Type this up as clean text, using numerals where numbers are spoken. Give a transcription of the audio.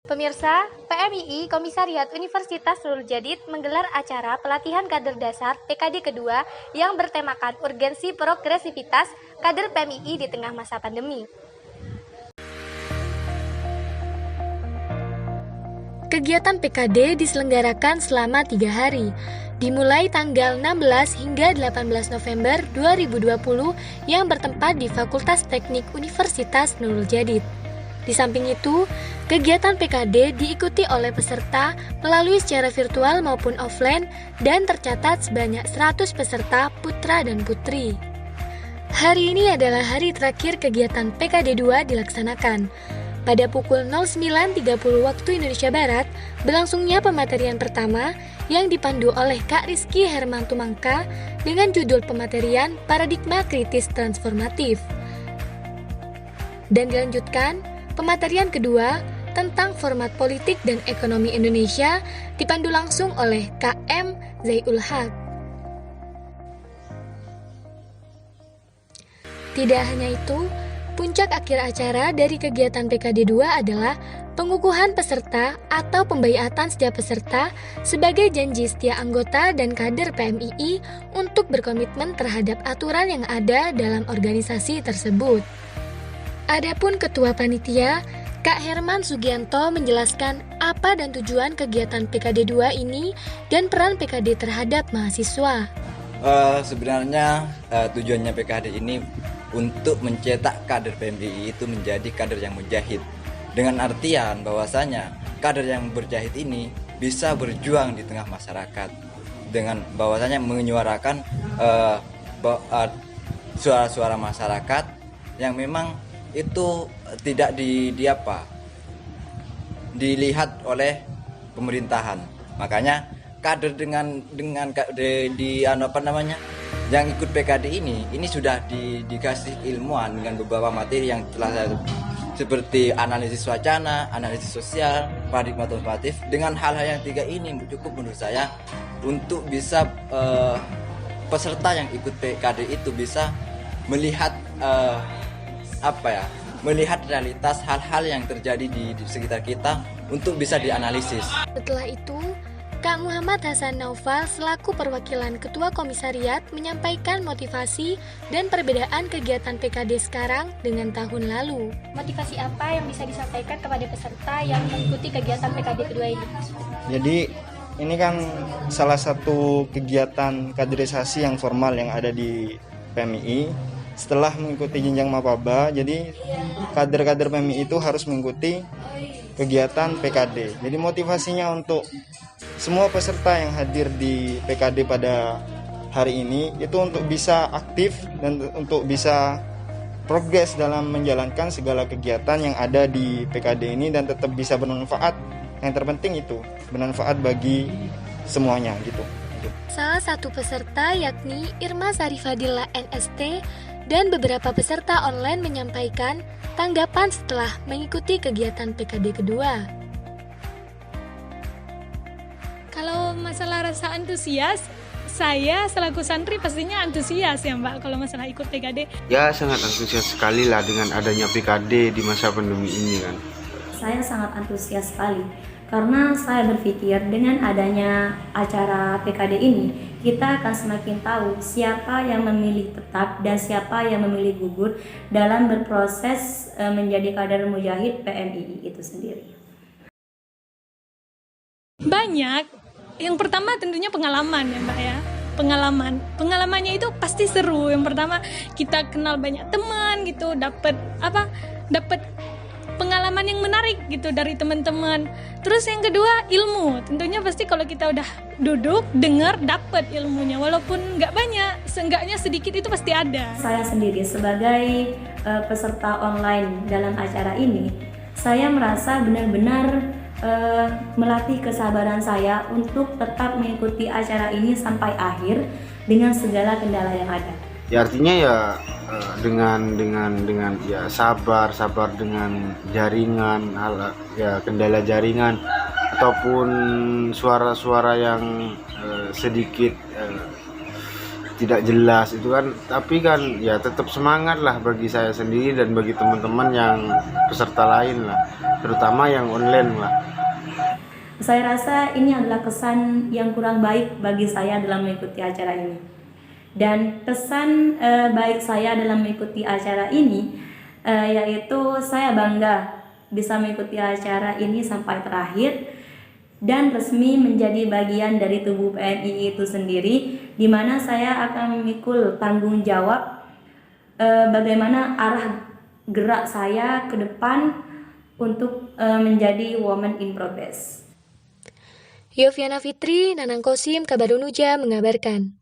Pemirsa, PMII Komisariat Universitas Nurul Jadid menggelar acara pelatihan kader dasar PKD kedua yang bertemakan urgensi progresivitas kader PMII di tengah masa pandemi. Kegiatan PKD diselenggarakan selama 3 hari, dimulai tanggal 16 hingga 18 November 2020 yang bertempat di Fakultas Teknik Universitas Nurul Jadid. Di samping itu, kegiatan PKD diikuti oleh peserta melalui secara virtual maupun offline dan tercatat sebanyak 100 peserta putra dan putri. Hari ini adalah hari terakhir kegiatan PKD 2 dilaksanakan. Pada pukul 09.30 waktu Indonesia Barat, berlangsungnya pematerian pertama yang dipandu oleh Kak Rizky Hermanto Mangka dengan judul pematerian Paradigma Kritis Transformatif. Dan dilanjutkan, pematerian kedua tentang format politik dan ekonomi Indonesia dipandu langsung oleh KM Zaiul Haq. Tidak hanya itu, puncak akhir acara dari kegiatan PKD 2 adalah pengukuhan peserta atau pembaiatan setiap peserta sebagai janji setia anggota dan kader PMII untuk berkomitmen terhadap aturan yang ada dalam organisasi tersebut. Adapun Ketua Panitia, Kak Herman Sugianto menjelaskan apa dan tujuan kegiatan PKD 2 ini dan peran PKD terhadap mahasiswa. Sebenarnya tujuannya PKD ini untuk mencetak kader PMII itu menjadi kader yang mujahid. Dengan artian bahwasanya kader yang berjahid ini bisa berjuang di tengah masyarakat dengan bahwasanya menyuarakan suara-suara masyarakat yang memang itu tidak dilihat oleh pemerintahan. Makanya kader yang ikut PKD ini sudah dikasih ilmuwan dengan beberapa materi yang telah seperti analisis wacana, analisis sosial, paradigma transformatif. Dengan hal-hal yang 3 ini cukup menurut saya untuk bisa peserta yang ikut PKD itu bisa melihat melihat realitas hal-hal yang terjadi di sekitar kita untuk bisa dianalisis. Setelah itu, Kak Muhammad Hasan Naufal selaku perwakilan Ketua Komisariat menyampaikan motivasi dan perbedaan kegiatan PKD sekarang dengan tahun lalu. Motivasi apa yang bisa disampaikan kepada peserta yang mengikuti kegiatan PKD kedua ini? Jadi ini kan salah satu kegiatan kaderisasi yang formal yang ada di PMII. Setelah mengikuti jenjang mapaba, jadi kader-kader PMII itu harus mengikuti kegiatan PKD. Jadi motivasinya untuk semua peserta yang hadir di PKD pada hari ini itu untuk bisa aktif dan untuk bisa progres dalam menjalankan segala kegiatan yang ada di PKD ini dan tetap bisa bermanfaat. Yang terpenting itu bermanfaat bagi semuanya gitu. Salah satu peserta yakni Irma Sarifadilla NST dan beberapa peserta online menyampaikan tanggapan setelah mengikuti kegiatan PKD kedua. Kalau masalah rasa antusias, saya selaku santri pastinya antusias ya Mbak kalau masalah ikut PKD. Ya sangat antusias sekali lah dengan adanya PKD di masa pandemi ini kan. Saya sangat antusias sekali karena saya berpikir dengan adanya acara PKD ini kita akan semakin tahu siapa yang memilih tetap dan siapa yang memilih gugur dalam berproses menjadi kader mujahid PMII itu sendiri. Banyak. Yang pertama tentunya pengalaman ya Mbak ya. Pengalamannya itu pasti seru. Yang pertama kita kenal banyak teman gitu, dapat pengalaman yang menarik gitu dari teman-teman. Terus yang kedua ilmu. Tentunya pasti kalau kita udah duduk, dengar, dapat ilmunya. Walaupun nggak banyak, seenggaknya sedikit itu pasti ada. Saya sendiri sebagai peserta online dalam acara ini, saya merasa benar-benar melatih kesabaran saya untuk tetap mengikuti acara ini sampai akhir dengan segala kendala yang ada. Ya artinya ya dengan ya sabar dengan jaringan, kendala jaringan ataupun suara-suara yang sedikit tidak jelas itu kan, tapi kan ya tetap semangat lah bagi saya sendiri dan bagi teman-teman yang peserta lain lah, terutama yang online lah. Saya rasa ini adalah kesan yang kurang baik bagi saya dalam mengikuti acara ini. Dan pesan baik saya dalam mengikuti acara ini yaitu saya bangga bisa mengikuti acara ini sampai terakhir dan resmi menjadi bagian dari tubuh PMI itu sendiri, di mana saya akan memikul tanggung jawab bagaimana arah gerak saya ke depan untuk menjadi Women in Progress. Yoviana Fitri, Nanang Kosim, Kabar Unuja mengabarkan.